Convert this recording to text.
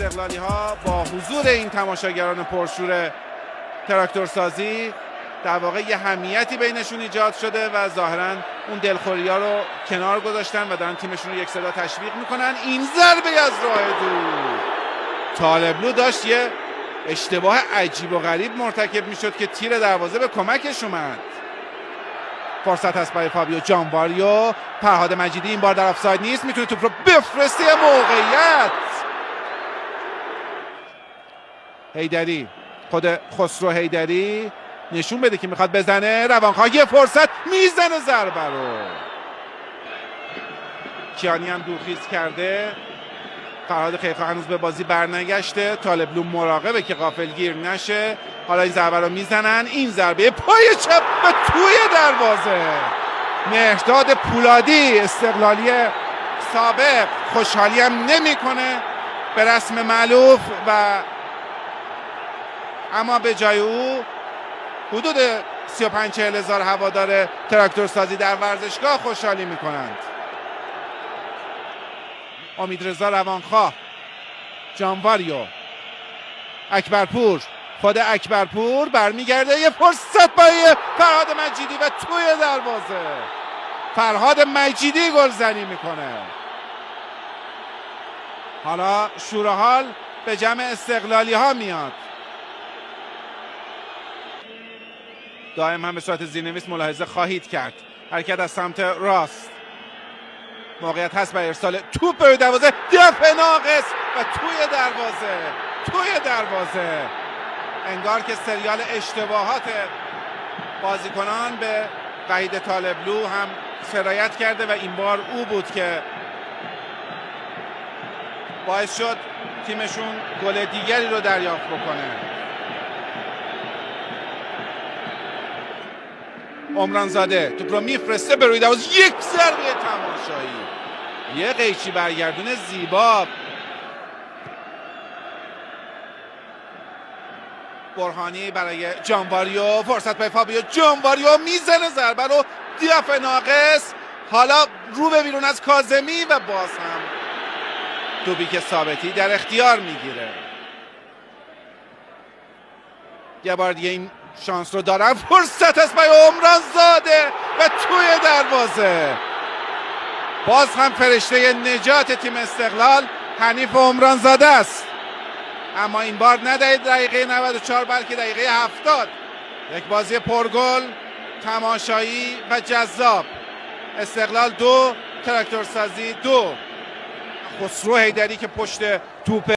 استقلالی ها با حضور این تماشاگران پرشور تراکتورسازی در واقع یه همیتی بینشون ایجاد شده و ظاهرا اون دلخوری ها رو کنار گذاشتن و دارن تیمشون رو یک صدا تشویق میکنن. این ضربه از راه دور، طالبلو داشت یه اشتباه عجیب و غریب مرتکب میشد که تیر دروازه به کمکش اومد. فرصت هست برای فابیو جانواریو. فرهاد مجیدی این بار در آفساید نیست، میتونه توپ رو بفرسته. موقعیت حیدری، خود خسرو حیدری نشون بده که میخواد بزنه. روانخواه یه فرصت میزنه ضربه رو. کیانی هم دورخیز کرده. فرهاد خیرخواه هنوز به بازی برنگشته. طالبلو مراقبه که غافلگیر نشه. حالا این ضربه رو میزنن. این ضربه پای چپ به توی دروازه. مهرداد پولادی استقلالی سابق خوشحالی هم نمیکنه به رسم مألوف و اما به جای او حدود 35-40 هزار هوادار تراکتورسازی در ورزشگاه خوشحالی میکنند. امیدرضا روانخواه، جانواریو، اکبرپور، خود اکبرپور برمیگرده. یه فرصت برای فرهاد مجیدی و توی دروازه. فرهاد مجیدی گلزنی میکنه. حالا شور حال به جمع استقلالی ها میاد. دائم هم به صورت زیرنویس ملاحظه خواهید کرد. حرکت از سمت راست. موقعیت هست برای ارسال توپ به دروازه. دفع ناقص و توی دروازه. انگار که سریال اشتباهات بازیکنان به وحید طالبلو هم سرایت کرده و این بار او بود که باعث شد تیمشون گل دیگری رو دریافت بکنه. عمرانزاده توپ رو میفرسته به روی دروازه. یک ضربه تماشایی، یه قیچی برگردون زیبا. برهانی برای جانواریو. فرصت برای فابیو جانواریو میزنه ضربه رو. دفع ناقص. حالا رو به بیرون از کاظمی و باز هم توپی که ثابتی در اختیار میگیره. یه بار دیگه این شانس رو دارن. فرصت است برای عمرانزاده و توی دروازه. باز هم فرشته نجات تیم استقلال حنیف عمرانزاده است، اما این بار نه دقیقه 94 بلکه دقیقه 70. یک بازی پرگل، تماشایی و جذاب. استقلال 2 تراکتورسازی 2. خسرو حیدری که پشت توپ